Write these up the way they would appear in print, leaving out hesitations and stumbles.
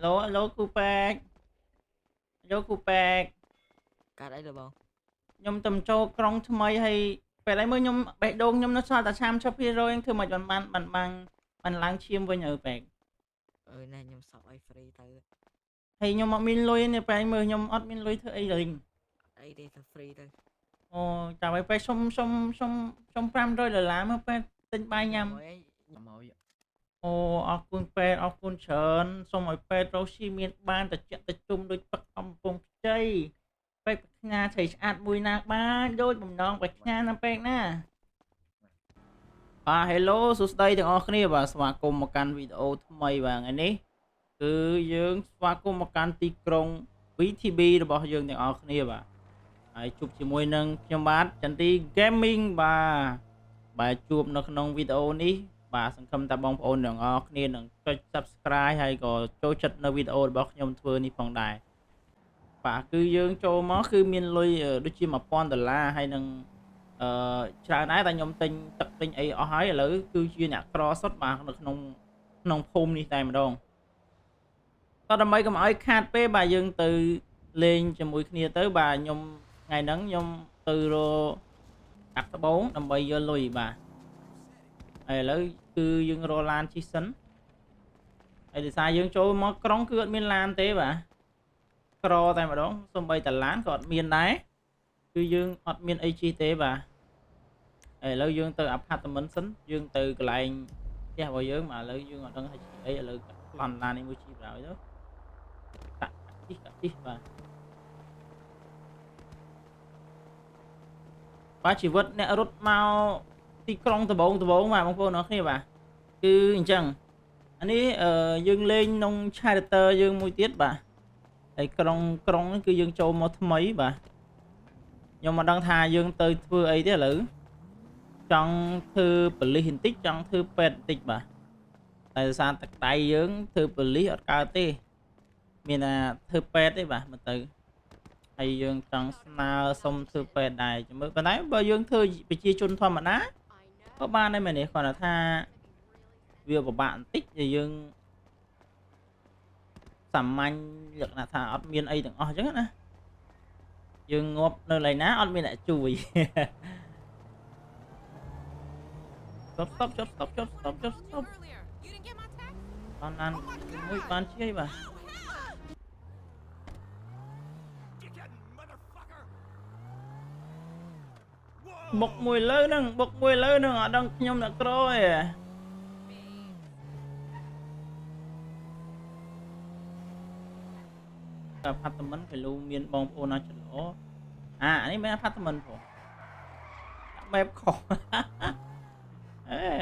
Lố cú bạc lố cú bạc កាត់អីលើបង ខ្ញុំទៅចូលក្រុងថ្មីហើយពេលហ្នឹងមើលខ្ញុំបេះដូងខ្ញុំនៅសល់តែ30%ហ្នឹងធ្វើមិនបានឡើងឈាមវិញអើបែកអើយណែខ្ញុំសក់ឲ្យ free ទៅ ហើយខ្ញុំអត់មានលុយនេះពេលមើលខ្ញុំអត់មានលុយធ្វើអីលេង អីទេទៅ free ទៅ អូចាំឲ្យពេលសុំ$500មើលពេលទិញបាយញ៉ាំ អីខ្ញុំឲ្យ អូអរគុណពេទ្យអរគុណច្រើនសូមឲ្យពេទ្យរស់ស៊ីមានបានតិចតិចជុំដូចទឹកកំពង់ខ្ចីពេទ្យប្រាជ្ញាជ្រៃស្អាតមួយណាបានដូចបំណងប្រាជ្ញាណាពេទ្យណាhello សួស្តីទាំងអស់គ្នាបាទស្វាគមន៍មកកាន់វីដេអូថ្មីបាទថ្ងៃនេះគឺយើងស្វាគមន៍មកកាន់ទីក្រុង VTB របស់យើងទាំងអស់គ្នាបាទហើយជួបជាមួយនឹងខ្ញុំបាទចន្ទទី Gaming បាទជួបនៅក្នុងវីដេអូនេះបាទសង្ឃឹមថាបងប្អូនទាំងអស់គ្នានឹងចុច Subscribe ហើយក៏ចូលចិត្តនៅវីដេអូរបស់ខ្ញុំធ្វើនេះផងដែរបាទគឺយើងចូលមកគឺមានលុយដូចជា$1000ហើយនឹងច្រើនដែរតែខ្ញុំទិញទឹកទិញអីអស់ហើយឥឡូវគឺជាអ្នកក្រសុទ្ធបាទនៅក្នុងភូមិនេះតែម្ដងក៏ដើម្បីកុំឲ្យខាតពេលបាទយើងទៅលេងជាមួយគ្នាទៅបាទខ្ញុំថ្ងៃហ្នឹងខ្ញុំទៅរកអាក់ត្បូងដើម្បីយកលុយបាទហើយឥឡូវគឺយើងរកឡានជិះសិនហើយដោយសារយើងចូលមកក្រុងគឺអត់មានឡានទេបាទក្រតែម្ដងសូម្បីតែឡានក៏អត់មានដែរគឺយើងអត់មានអីជិះទេបាទឥឡូវយើងទៅអាផាតមិនសិនយើងទៅកន្លែងផ្ទះរបស់យើងមកឥឡូវយើងអត់ដឹងថាជិះអីឥឡូវប្លន់ឡាននេះមួយជិះបណ្ដោយទៅកាក់ជិះបាទជីវិតអ្នករត់មកទីក្រុងដំបងបាទបងប្អូនអរគ្នាបាទគឺអញ្ចឹងអានេះយើងលេងក្នុង Charter យើងមួយទៀតបាទហើយក្រុងគឺយើងចូលមកថ្មីបាទខ្ញុំមិនដឹងថាយើងទៅធ្វើអីទេឥឡូវចង់ធ្វើប៉ូលីសបន្តិចចង់ធ្វើពេទ្យបន្តិចបាទតែដោយសារទឹកដៃយើងធ្វើប៉ូលីសអត់កើតទេមានតែធ្វើពេទ្យទេបាទមើលទៅហើយយើងចង់ស្នើសុំធ្វើពេទ្យដែរមើលប៉ុន្តែបើយើងធ្វើប្រជាជនធម្មតាក៏បានដែរមែនទេគាត់ថាវាពិបាកបន្តិចដែលយើងសាមញ្ញលក្ខណៈថាអត់មានអីទាំងអស់អញ្ចឹងណាយើងងាប់នៅកន្លែងណាអត់មានអ្នកជួយចុះ stop បានឡានមួយបានជិះបាទបុកមួយលើហ្នឹងអត់ដឹងខ្ញុំអ្នកក្រឯងអាផាតមិនគេលូមានបងប្អូនណាច្រឡអានេះមិនអាផាតមិនផងបែបខុស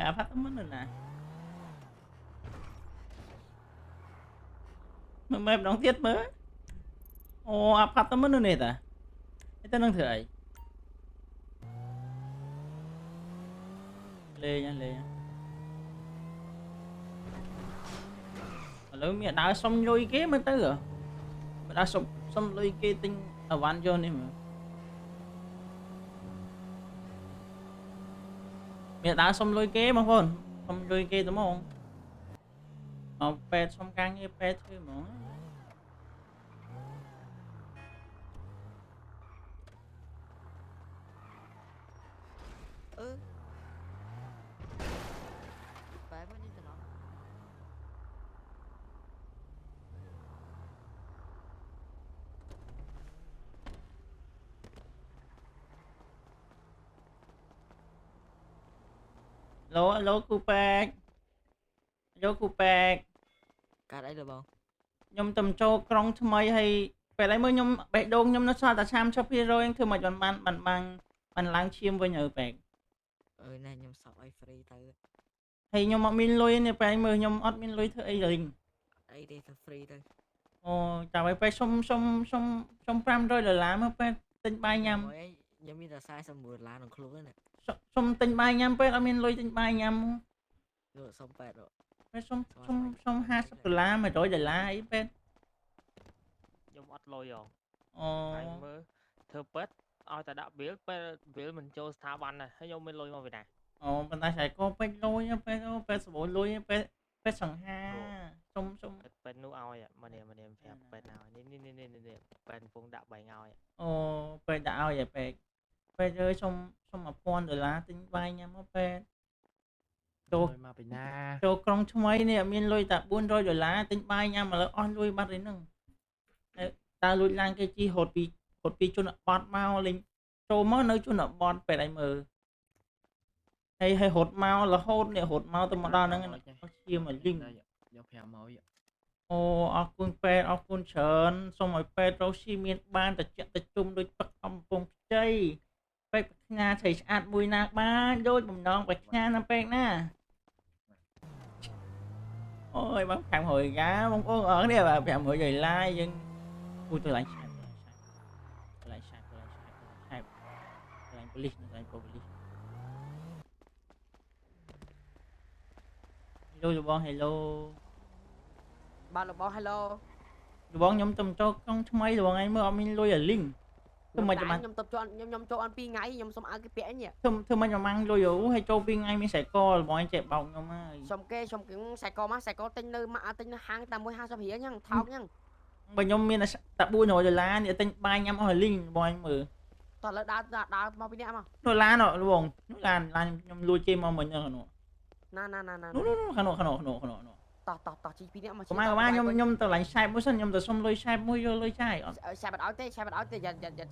អាផាតមិនណាមើលបែបដងទៀតមើលអូអាផាតមិននេះតាទៅនឹងធ្វើអីលេងឥឡូវមានដើរសុំលុយគេមើលទៅបើដើរសុំលុយគេទិញអវ៉ាន់យកនេះមើលមានដើរសុំលុយគេបងប្អូនសុំលុយគេទៅហ្មងមកពេទ្យសុំការងារពេទ្យធ្វើហ្មងបែបនេះទៅណោះឡូគូប៉ែកកាត់អីលើបងខ្ញុំទៅចូលក្រុងថ្មីហើយពេលហ្នឹងមើលខ្ញុំបេះដូងខ្ញុំនៅសល់តែ30%ហ្នឹងធ្វើមិនបានឡើងឈាមវិញអើបែកអើយណែខ្ញុំសក់ឲ្យ free ទៅ ហើយខ្ញុំអត់មានលុយនេះពេលមើលខ្ញុំអត់មានលុយធ្វើអីលេងអីទេទៅ free ទៅ អូចាំឲ្យពេលសុំ$500មើលពេលទិញបាយញ៉ាំ អីខ្ញុំមានតែ$49ក្នុងខ្លួនហ្នឹង សុំទិញបាយញ៉ាំពេលអត់មានលុយទិញបាយញ៉ាំនោះសុំប៉ែតពេលសុំ$50 $100អីពេលខ្ញុំអត់លុយហ៎អូហើយមើលធ្វើពេទ្យឲ្យតែដាក់វាលពេលវាលមិនចូលស្ថាប័នដែរហើយខ្ញុំមានលុយមកពីណាអូប៉ុន្តែឆ្លៃកោពេជ្រលុយពេលសបូរលុយពេល ពេទ្យសង្ហាសុំ ពេទ្យនោះឲ្យមកនេះប្រាប់ពេទ្យឲ្យនេះពេទ្យកំពុងដាក់បែងឲ្យ អូពេទ្យដាក់ឲ្យឯពេទ្យអើយសុំ$1000ទិញបាយញ៉ាំមកពេទ្យ លុយមកពីណា ចូលក្រុងថ្មីនេះអត់មានលុយតែ$400ទិញបាយញ៉ាំឥឡូវអស់លុយបាត់ហើយហ្នឹងតើលួចឡានគេជីហត់ពីជនបទមកលេងចូលមកនៅជនបទពេទ្យឲ្យមើលហើយហត់មករហូតនេះហត់មកទៅមកដល់ហ្នឹងជាមកលីង យក5ម៉ោយ អូអរគុណពេទ្យអរគុណច្រើនសូមឲ្យពេទ្យរស់ស៊ីមានបានតិចតិចជុំដូចទឹកកំពង់ខ្ចីពេទ្យប្រាថ្នាស្រីស្អាតមួយណាបានដូចបំណងប្រាថ្នាណាពេទ្យណាអូយបង500កាបងប្អូនអរគ្នាបាទ$500យើងអូទៅឡើងឆាប់ឡើងប៉ូលីសឡើងប៉ូលីសhello បង hello បាទលោកបង hello បងខ្ញុំទៅចូលក្នុងថ្មីបងឯងមើលអត់មានលុយឲ្យលីងធ្វើមិនចាំខ្ញុំទៅចូលខ្ញុំចូលអត់2ថ្ងៃខ្ញុំសុំឲ្យគេពាក់អញ ធ្វើមិនចាំលុយឲ្យចូល2ថ្ងៃមានខ្សែកបងឯងចេះបោកខ្ញុំហើយ សុំគេខ្សែកមកខ្សែកទិញនៅម៉ាក់ទិញនៅហាងតែ150រៀលហ្នឹងថោកហ្នឹង បើខ្ញុំមានតែ$400នេះទិញបាយញ៉ាំអស់ឲ្យលីងបងឯងមើល តោះលើដើរមកពីនេះមក នោះឡានបងនោះឡានខ្ញុំលួចជិះមកមិញហ្នឹងនោះ ណានោះតោះជីពីនេះមក កុំខ្ញុំទៅឡាញ់ឆែបមួយសិនខ្ញុំទៅសុំលុយឆែបមួយយកលុយចាយអត់ ឆែបអត់ឲ្យទេឆែបយ៉ា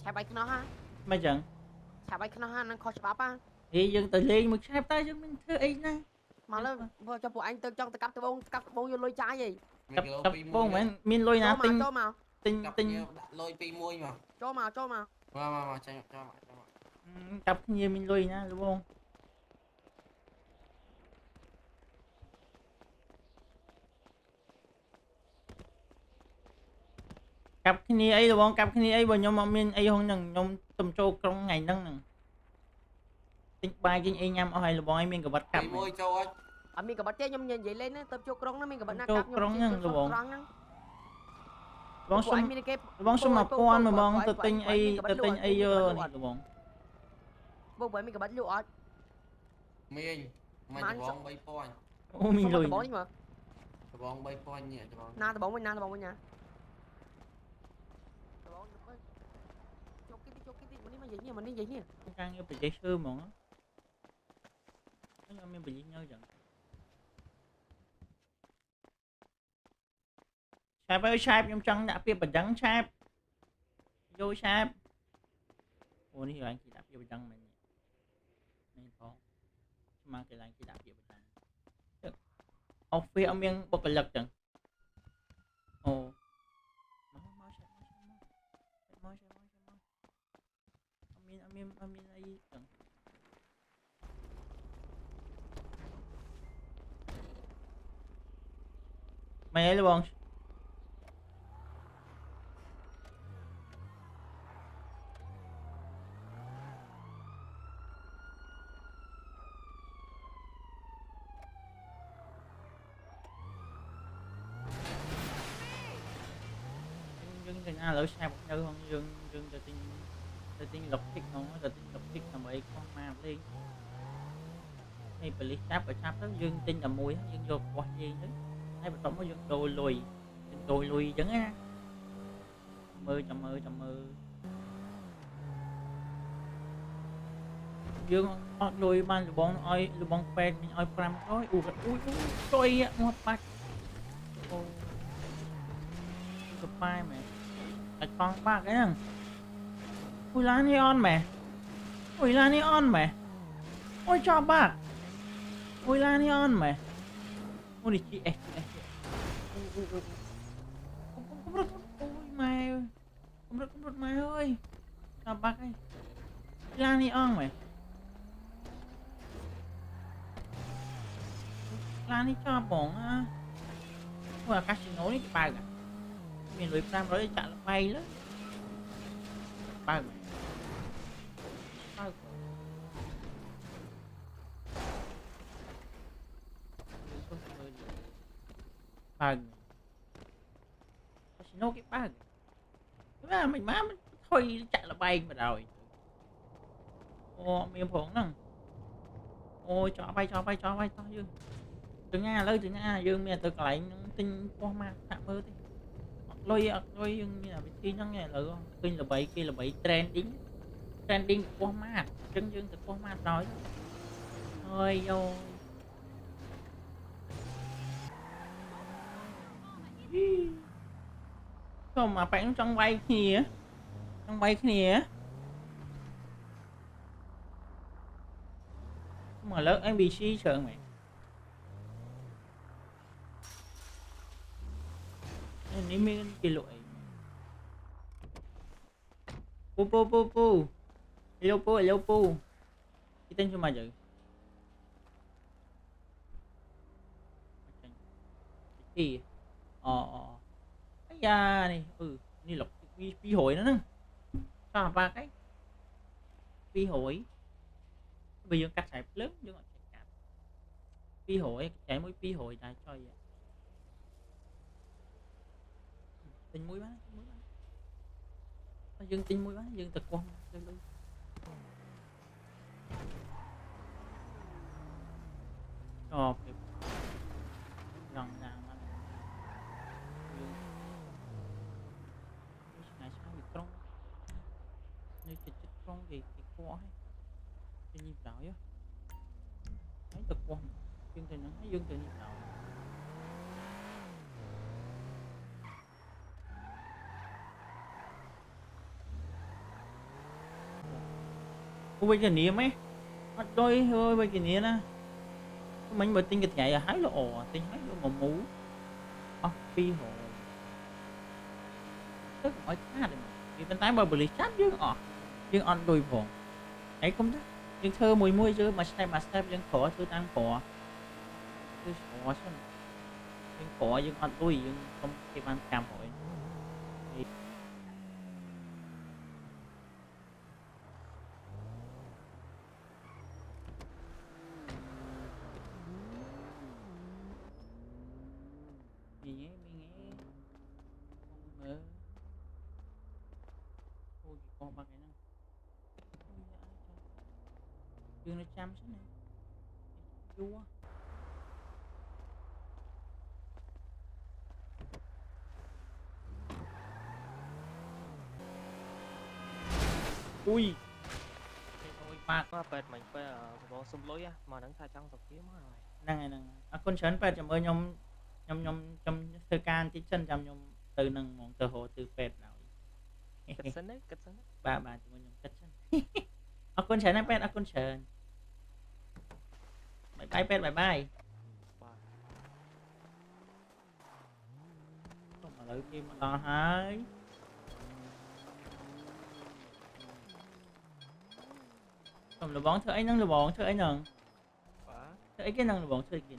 ឆែបឲ្យខ្នោះហា មិនចឹង ឆែបឲ្យខ្នោះហានឹងខុសច្បាប់ហ่า ហេយើងទៅលេងមួយឆែបតែយើងមិនធ្វើអីណា មកលើបើចុះពួកអញទៅចង់ទៅកាប់ត្បូងយកលុយចាយហី កាប់បងមិនមានលុយណាទិញ ចូលមក ទិញ លុយ2 1មក ចូលមក មកចេញមក កាប់គ្នាមានលុយណាបងកាប់គ្នាអីបងកាប់គ្នាអីបើខ្ញុំអត់មានអីហ្នឹងខ្ញុំទៅចូលក្រុងថ្ងៃហ្នឹងទិញបាយទិញអីញ៉ាំអស់ហើយបងឯងមានកបាត់កាប់ 1ចូលអត់ អត់មានកបាត់ទេខ្ញុំនិយាយលេងទៅចូលក្រុងហ្នឹងមានកបាត់ណា ចូល កាប់ ក្រុងហ្នឹងបងសុំ មានគេ បងសុំ1000មកបងទៅទិញអីយកនេះបង បងបើមានកបាត់លក់អត់ មានមិនច្បង3000 អូមានលុយ បងនេះមើល ច្បង3000ញ៉ច្បង ណាត្បូងវិញណាត្បូងវិញណាត្បូងជុកគីទីមកនេះមកនិយាយនេះ ការងារប្រជែកឈើហ្មងខ្ញុំមានប្រជែកញើចឹងឆែបអើយឆែបខ្ញុំចង់ដាក់ពាក្យបណ្ដឹងឆែបយកឆែបអូនេះឡើងគេដាក់ពាក្យបណ្ដឹងមែននេះផងស្មានគេឡើងគេដាក់ពាក្យបណ្ដឹងអอฟฟิศអត់មានបុគ្គលិកចឹងអូមកឆែបមកអត់មានអីចឹងមិនអីបងយើងទៅណាឥឡូវឆែបនៅក្នុងយើងទៅទិញលុកធីកហ្នឹងទៅទិញលុកធីកដើម្បីខុសមកលេងនេះប៉ូលីសចាប់ក៏ចាប់ទៅយើងទិញតែមួយយើងយកខ្វះយើងទៅហើយបន្ទាប់មកយើងដូរលុយអញ្ចឹងណាមើលចាំមើលយើងអត់លុយបានលបងឲ្យលបងពេទ្យមិញឲ្យ500អូចុយងាប់បាច់អូទៅប៉ែមែនអាចកង់បាក់អីហ្នឹងអូឡាននេះអន់មែនអូឡាននេះអន់មែនអូចប់បាក់អូឡាននេះអន់មែនអូនេះ GS អូយម៉ែកម្រិតម៉ែអើយចប់បាក់ហើយឡាននេះអន់មែនឡាននេះចប់បងណាអូអាកាស៊ីណូនេះបើកមានលុយ500ចាក់ល្បែងលើបើកបើកកាស៊ីណូគេបើកមិនមកមិនថុយចាក់ល្បែងមកដល់អូមានផងហ្នឹងអូចោលបាយតោះយើង từ nhà lấy từ nhà dương mẹ từ lại tinh qua mà tạm mơ đi lôi dương như là vị trí nó nghe là kinh là bảy trending qua mát chân dương từ qua mát nói thôi vô không mà bạn trong bay kìa mà lớn NPC sợ mày nên mình kỳ lỗi pu hello pu cái tên cho mày vậy thì cái da nàyนี่หรอกpi hội nữa nè sao ba cái pi hội bây giờ cắt sải lớn chứ còn cắt pi hội chạy mới pi hội đại cho vậy tình mũi bán dương tình mũi bán dương tật quan luôn ok lần nào mà này sao bị trong như chích trong thì quá hay nhịp đạo á thấy tật quan dương tình nó thấy dương tình nhịp đạo bây giờ nia mấy đôi hơi bây giờ nia nè mình bởi tin cái chạy là hái là ồ tin hái là một mũ phi hồ tức hỏi cha này vì bên tay bởi bởi chat dương on đôi vòng ấy cũng đó dương thơ mùi chứ mà step dương khổ thư tăng khổ thư khổ xong dương khổ dương on đôi dương không kịp ăn cam hội con ba cái năng dương nó chăm thế này vua ui thôi ba mà bệt mình phải bỏ xung lối á mà đang thay trong tập kiếm rồi năng con chấn bệt chậm ơi nhom trong thời can tí chân chậm nhom từ nâng mong từ hồ từ bệt nào kịch sân đấy bà chúng mình cắt chân con chấn pet con chấn bye pet bye không mà lấy kim mà lo hái không là bón thưa ấy nâng là bón thưa ấy nâng thưa ấy cái nâng là bón thưa kia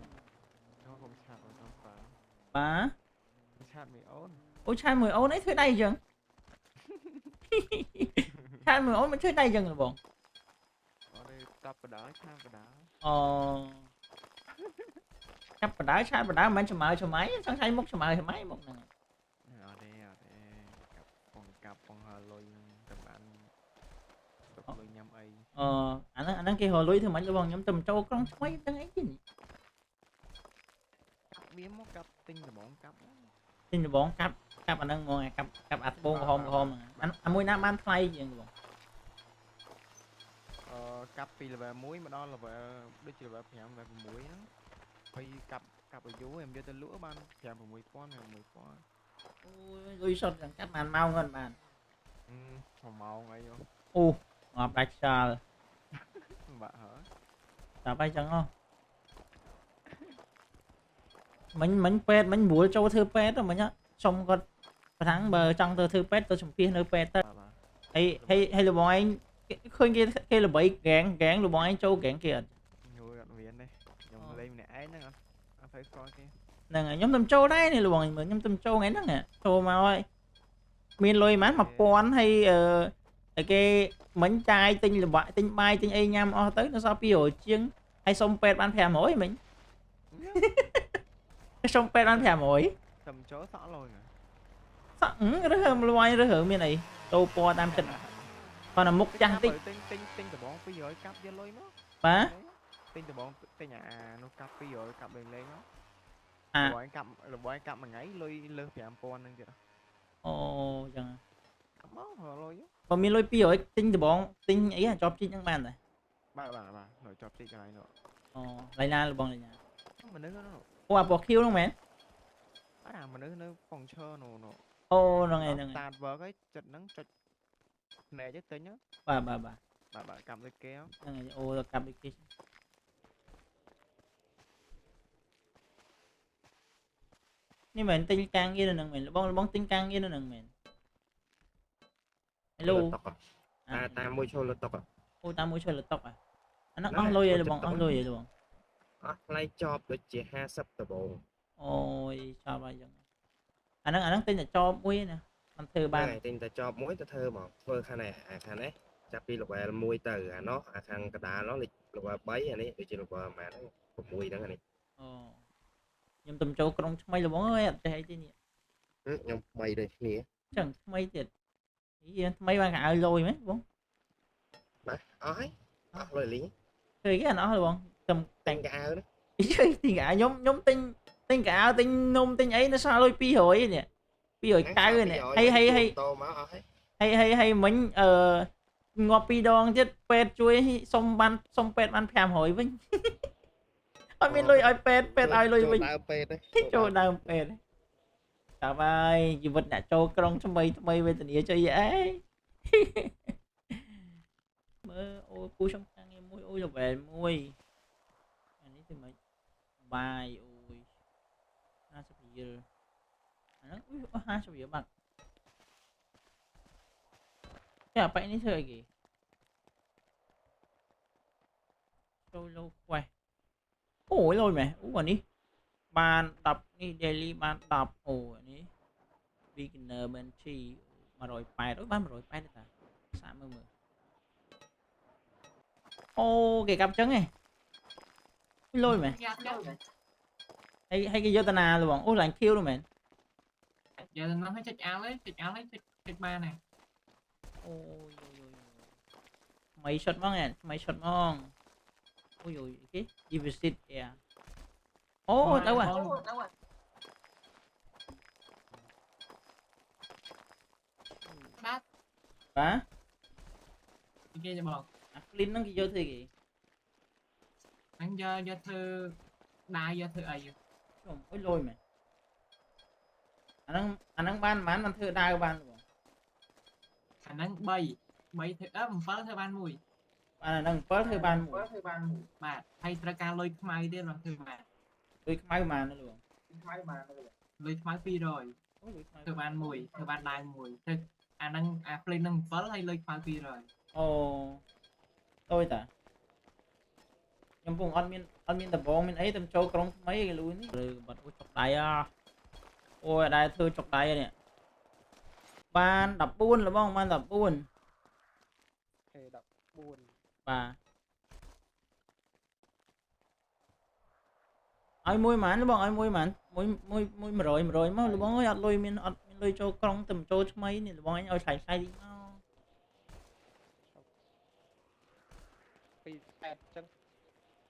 bà ôi chai mười ôn ấy thưa đây chừng chai mười ôn mới thưa đây chừng là bón cặp vào đá mình cho máy sáng say mốc cho máy một nè anh đang kia hồi lối thì mình cho bọn nhóm tầm trâu con mấy tăng ấy chứ tin là bọn cặp anh đang ngồi cặp ạt bông hôm anh mua nam ăn play gì vậy cặp vì là về muối mà đó là về đôi chỉ là về phèm về muối đó vì cặp ở vú em cho tên lúa ban phèm vào 10 con ôi đôi sọt rằng cặp màn mau hơn bạn màu ngay vô ngọt đặc sờ bạn hả sao bay chẳng không mình pet mình bùa cho thư pet rồi mà nhá xong con tháng bờ trong thư pet tôi xong kia nơi pet hay là bọn anh khơi kia là bảy gạn là bọn anh châu gạn kìa người gạn viện đây nhóm lên này ấy nữa phải coi kia nè nhóm tầm châu đấy này là bọn mình nhóm tầm châu ngay đó nè châu mà ơi miền lôi mát mà pon hay cái bánh chai tinh là bại tinh bay tinh ai nhâm tới nó sao pi rồi chiên hay xong pet bán thèm mỗi mình cái xong pet bán thèm mỗi tầm chó xỏ rồi sợ rất hơn loài rất hơn miền này tô po tam thịt còn là múc chăng tinh tinh của bọn bây giờ cặp với lôi nó má tinh từ bọn tinh nhà nó cặp bây giờ cặp lên lên đó à rồi bọn anh cặp mà ngáy lôi lơ phải pon nên kìa អូចឹង cặp máu rồi lôi chứ បើមានលុយ200ទិញដំបងទិញអីអាចប់ជីកហ្នឹងបានដែរ bà nổi chọp chị cái này nữa អូឡៃណាលបងឡៃណា mà nước nó អូអាពណ៌ខៀវហ្នឹងមែន mà nước phòng chơi nó អូហ្នឹងហើយហ្នឹងហើយ tạt vào cái chật nắng chật nè chứ tính nhá បាទបាទបាទ bà cầm cái kéo ហ្នឹងហើយអូកាប់ដូចគេនេះមែនទិញកាំងងារនៅហ្នឹងមែនបងទិញកាំងងារនៅហ្នឹងមែន Hello តាមមួយឈុលតុក អូតាមមួយជួយលតុកអាហ្នឹងអស់លុយហើយបងអស់លុយហើយបង អស់ថ្លៃចប់ដូចជា50ដបង អូយចាប់ហើយចឹងអាហ្នឹងទិញតែចប់មួយណាមិនធ្វើបាន តែទិញតែចប់មួយទៅធ្វើមកធ្វើខាងនេះអាខាងនេះចាប់ពី level 1ទៅអានោះអាខាងកដាលនោះ level 3អានេះដូចជា level ប៉ុន្មានហ្នឹង6ហ្នឹងអានេះ អូខ្ញុំទំចូលក្រុងថ្មីលបងអើយអត់ទេអីទេនេះ ខ្ញុំ3ដូចគ្នា ចឹងថ្មីទៀតថ្មីបានកាឲ្យលុយមែនបង បាទអស់ហើយអស់លុយលីង ឃើញគេអត់អស់ទេបងតែ តែងកៅអៅណា ទិញកាខ្ញុំទិញកាទិញនំទិញអីនៅសល់លុយ200នេះ200កៅនេះហើយ តមកអស់ហើយ ហើយមិញងាប់2ដងទៀតពេទ្យជួយសុំពេទ្យបាន500វិញអត់មានលុយឲ្យពេទ្យឲ្យលុយវិញ ដើមពេទ្យ ចូលដើមពេទ្យតាមហើយជីវិតអ្នកចូលក្រុងថ្មីវេទនាចុយអីមើលអូពូខ្ញុំខាងងារមួយអូយល្វែលមួយអានេះទៅមិនបាយអូយ50រៀលអាហ្នឹងអូយ50រៀលបាត់ចាបែរនេះធ្វើអីគេចូលលោខ្វះអូយលុយមែនអូអានេះបាន10នេះ daily បាន10អូអានេះ beginner mentee 180អូយបាន180ទេតាសាកមើលអូគេកាប់ចឹងឯងលុយមែនហើយគេយកតាណាលបងអូឡាញ់ kill នោះមែន giờ nó phải check out đấy check ba này អូយថ្មី shot ហ្មងថ្មី shot ហ្មងអូយគេ visit air អូទៅហ่ะបាទ kia cho bọn អា clean ហ្នឹងគេយកធ្វើគេ anh giờ thư đai giờ thư ấy ខ្ញុំអូយលុយមែនអាហ្នឹងបានធ្វើដាវបានបង khả năng bay thư một phớt thư ban mùi អាហ្នឹង7ធ្វើបានមួយ បាទហើយត្រូវការលុយខ្មៅទៀតបងធ្វើបាទ លុយខ្មៅបានណាលោក លុយខ្មៅ200 អូលុយខ្មៅ ធ្វើបានមួយធ្វើបានដៃមួយទៅអាហ្នឹងអា play នឹង7ហើយលុយខ្មៅ200 អូលុយតាខ្ញុំពងអត់មានដបងមានអីតែចូលក្រុងថ្មីគេលុយនេះឬបាត់អូចុកដៃអូយដែរធ្វើចុកដៃនេះបាន14លបងបាន14 បាទឲ្យមួយហ្មងបងឲ្យមួយហ្មងមួយ100មកលបងអើយអត់លុយមានលុយចូលក្រុងតែចូលថ្មីនេះលបងអញឲ្យថ្លៃតិចមក 280ចឹង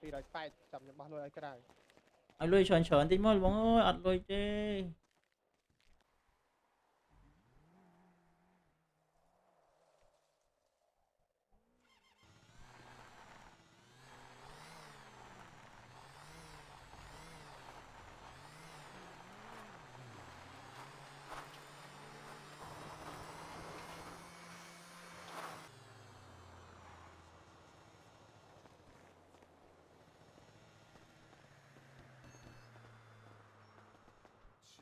280ចាំខ្ញុំបោះលុយឲ្យក្រៅ ឲ្យលុយច្រើនតិចមកលបងអើយអត់លុយទេ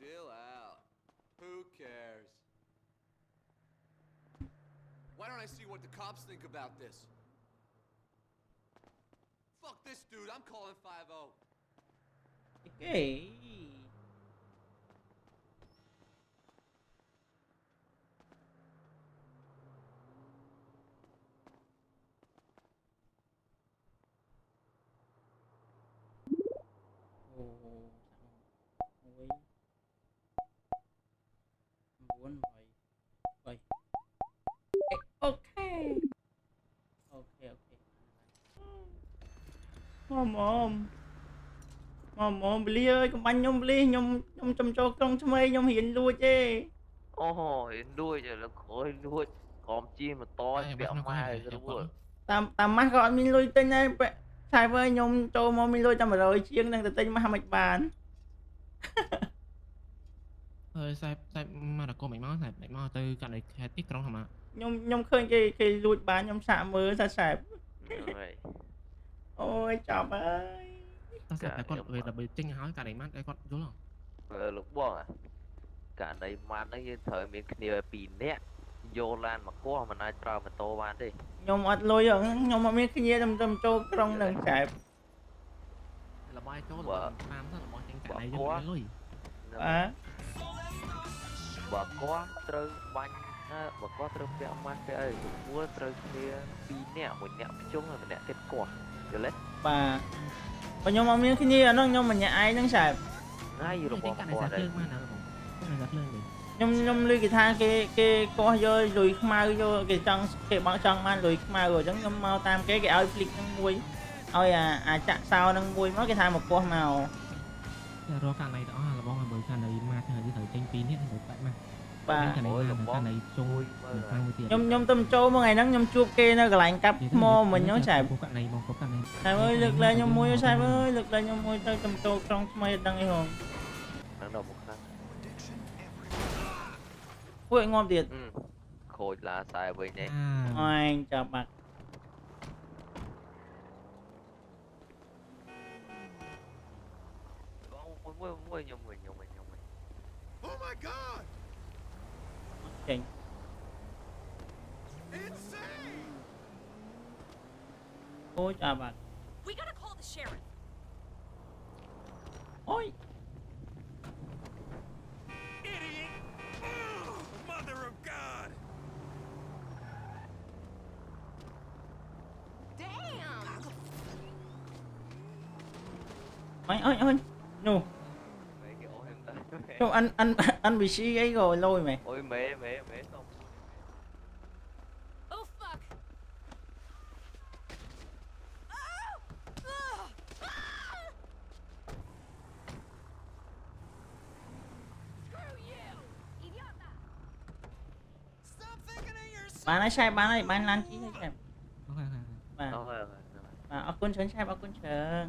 Chill out. Who cares? Why don't I see what the cops think about this? Fuck this dude, I'm calling 5-0. Okay. មបលីអើយកុំបាញ់ខ្ញុំបលីខ្ញុំចំចូលក្រុងថ្មីខ្ញុំហ៊ានលួចទេ អូយលួចលើក្រោយលួចក្រុមជិះម៉ូតូពាក់ម៉ាយស្រួល តាមម៉ាស់ក៏អត់មានលុយទិញដែរឆៃវើខ្ញុំចូលមកមានលុយតែ100ជាងនឹងទៅទិញម៉ាស់មិនបាន ហើយខ្សែមកដល់កុំមិនមកខ្សែមិនមកទៅកាត់នៅខេត្តទីក្រុងហ្មង ខ្ញុំឃើញគេលួចបានខ្ញុំសាកមើលថាខ្សែអូយចាប់ហើយ តោះតែគាត់វាដើម្បីចេញហើយកាត់ឯម៉ាត់ឲ្យគាត់យល់ លោកបងកាលនៃម៉ាត់ហ្នឹងយើងត្រូវមានគ្នា2នាក់យកឡានមកកោះមិនអាចប្រើម៉ូតូបានទេ ខ្ញុំអត់លុយខ្ញុំអត់មានគ្នាទៅចូលក្រុងនឹងខ្សែ ระบายចូលតាមទៅរបស់ចេញកាត់ឯងយកលុយ បើគាត់ត្រូវបាញ់បើគាត់ត្រូវពាក់ម៉ាស់ពាក់អីព្រោះត្រូវគ្នា2នាក់មួយនាក់ភ្ជុងហើយម្នាក់ទៀតកោះយល់ទេ បាទខ្ញុំអត់មានគ្នាអានោះខ្ញុំម្នាក់ឯងហ្នឹងខ្សែ ហើយរបស់គាត់ដែរ ខ្ញុំលុយគេថាគេកោះយកលុយខ្មៅយកគេចង់បានលុយខ្មៅអញ្ចឹងខ្ញុំមកតាមគេឲ្យ flick ហ្នឹងមួយឲ្យអាចាក់សោហ្នឹងមួយមកគេថាមកកោះមក រកកាត់ឯងទៅអស់របស់មើលកាត់ឯងម៉ាត់ហើយត្រូវចេញ2នាក់ទៅបាច់ម៉ាត់ បាទ កាត់ឯងកាត់ឯងជួយខាងមួយទៀត ខ្ញុំទៅចូលមកថ្ងៃហ្នឹងខ្ញុំជួបគេនៅកន្លែងកាប់ថ្មមិញហ្នឹងចែក កាត់ឯងមកកាត់ឯង តែអើយលើកលែងខ្ញុំមួយចែកអើយលើកលែងខ្ញុំមួយទៅចូលក្រុងថ្មីដឹងអីហង ហ្នឹងដល់មកខាង ពួកងាប់ទៀត ខូចឡាខ្សែវិញនេះ អញចាប់បាត់ មួយខ្ញុំ Oh my god! ចេញ Insane! អូយចាប់បាត់ We gotta call the sheriff. អូយ Idiot! Oh, mother of God! Damn. អូយនោះ Đâu anh bị xí ấy rồi lôi mày. Ôi mẹ xong. Oh fuck. Screw you, idiota. Stop thinking of yourself! Bạn ấy sai bạn lan chí hay sao? Ok. Bạn. Bạn ở quân sớm sai bạn quân sớm.